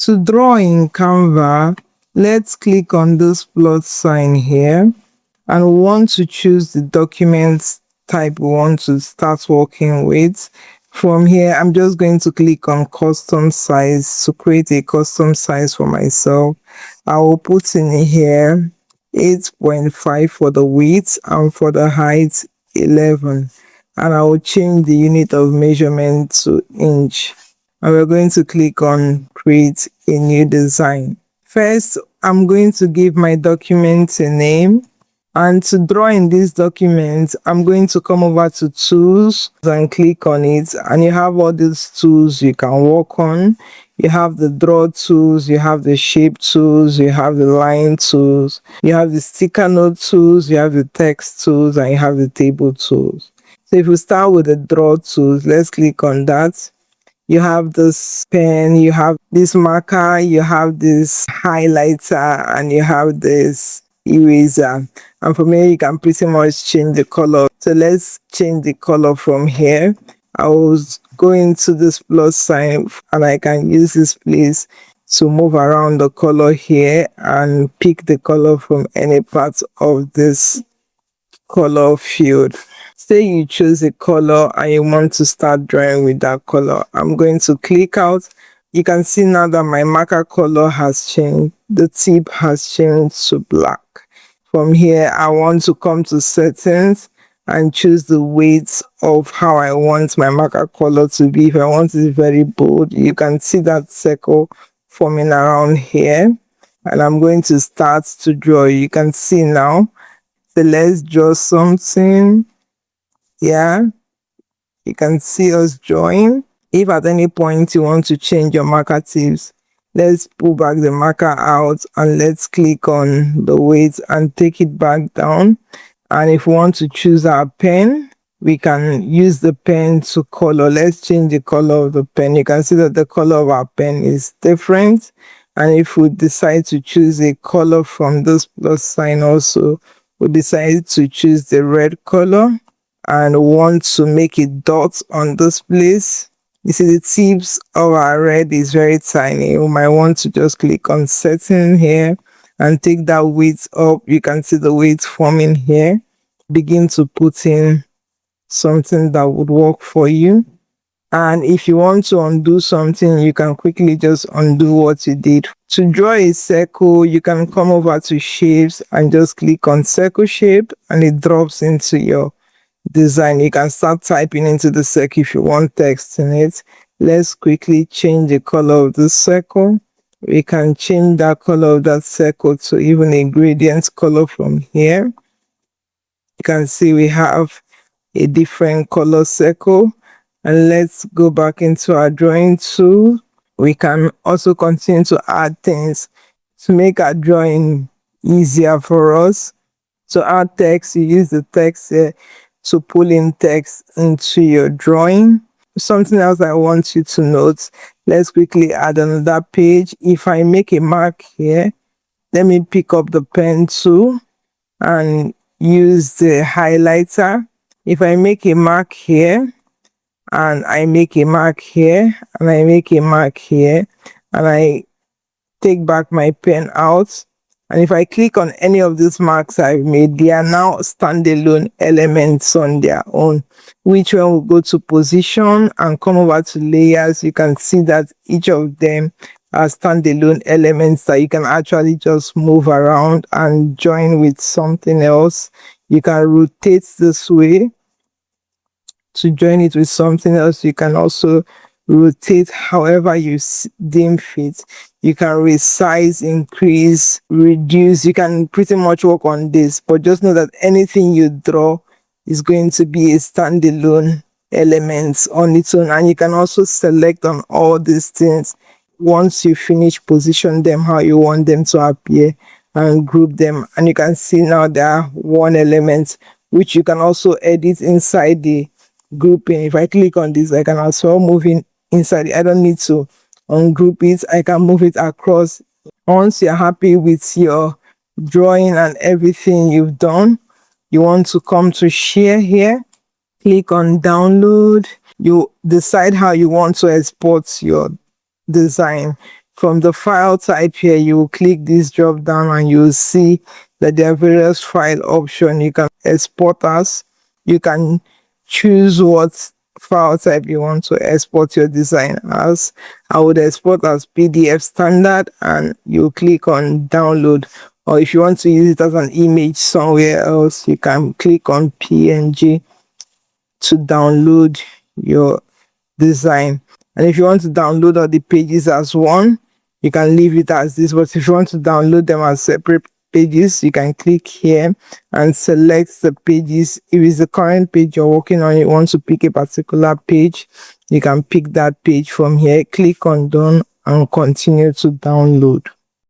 To draw in Canva, let's click on this plus sign here, and we want to choose the document type we want to start working with. From here, I'm just going to click on custom size to create a custom size for myself. I will put in here 8.5 for the width, and for the height 11, and I will change the unit of measurement to inch, and we're going to click on create a new design. First, I'm going to give my document a name. And to draw in this document, I'm going to come over to tools and click on it. And you have all these tools you can work on. You have the draw tools, you have the shape tools, you have the line tools, you have the sticker note tools, you have the text tools, and you have the table tools. So if we start with the draw tools, let's click on that. You have this pen, you have this marker, you have this highlighter, and you have this eraser. And from here you can pretty much change the color. So let's change the color from here. I will go into this plus sign, and I can use this place to move around the color here and pick the color from any part of this color field. Say you choose a color and you want to start drawing with that color. I'm going to click out. You can see now that my marker color has changed. The tip has changed to black. From here, I want to come to settings and choose the weight of how I want my marker color to be. If I want it very bold, you can see that circle forming around here. And I'm going to start to draw. You can see now. So let's draw something. Yeah, you can see us drawing. If at any point you want to change your marker tips, let's pull back the marker out and let's click on the weight and take it back down. And if we want to choose our pen, we can use the pen to color. Let's change the color of the pen. You can see that the color of our pen is different. And if we decide to choose a color from this plus sign also, we decide to choose the red color and want to make it dots on this place. You see the tips of our red is very tiny. We might want to just click on setting here and take that weight up. You can see the weight forming here. Begin to put in something that would work for you. And if you want to undo something, you can quickly just undo what you did. To draw a circle, you can come over to shapes and just click on circle shape, and it drops into your design. You can start typing into the circle if you want text in it. Let's quickly change the color of the circle. We can change that color of that circle to even a gradient color from here. You can see we have a different color circle. And let's go back into our drawing tool. We can also continue to add things to make our drawing easier for us. To add text, you use the text here to pull in text into your drawing. Something else I want you to note, let's quickly add another page. If I make a mark here, let me pick up the pen tool and use the highlighter. If I make a mark here, and I make a mark here, and I make a mark here, and I take back my pen out, and if I click on any of these marks I've made, they are now standalone elements on their own. Which one will go to position and come over to layers. You can see that each of them are standalone elements that you can actually just move around and join with something else. You can rotate this way to join it with something else. You can also rotate however you deem fit. You can resize, increase, reduce. You can pretty much work on this, but just know that anything you draw is going to be a standalone element on its own, and you can also select on all these things. Once you finish, position them how you want them to appear and group them, and you can see now there are one element which you can also edit inside the grouping. If I click on this, I can as well move in inside. I don't need to ungroup it. I can move it across. Once you're happy with your drawing and everything you've done, you want to come to share here, click on download. You decide how you want to export your design. From the file type here, you will click this drop down and you will see that there are various file options. You can export as, you can choose what file type you want to export your design as. I would export as PDF standard, and you click on download, or if you want to use it as an image somewhere else, you can click on PNG to download your design. And if you want to download all the pages as one, you can leave it as this. But if you want to download them as separate pages, you can click here and select the pages. If it's the current page you're working on, you want to pick a particular page, you can pick that page from here, click on done, and continue to download.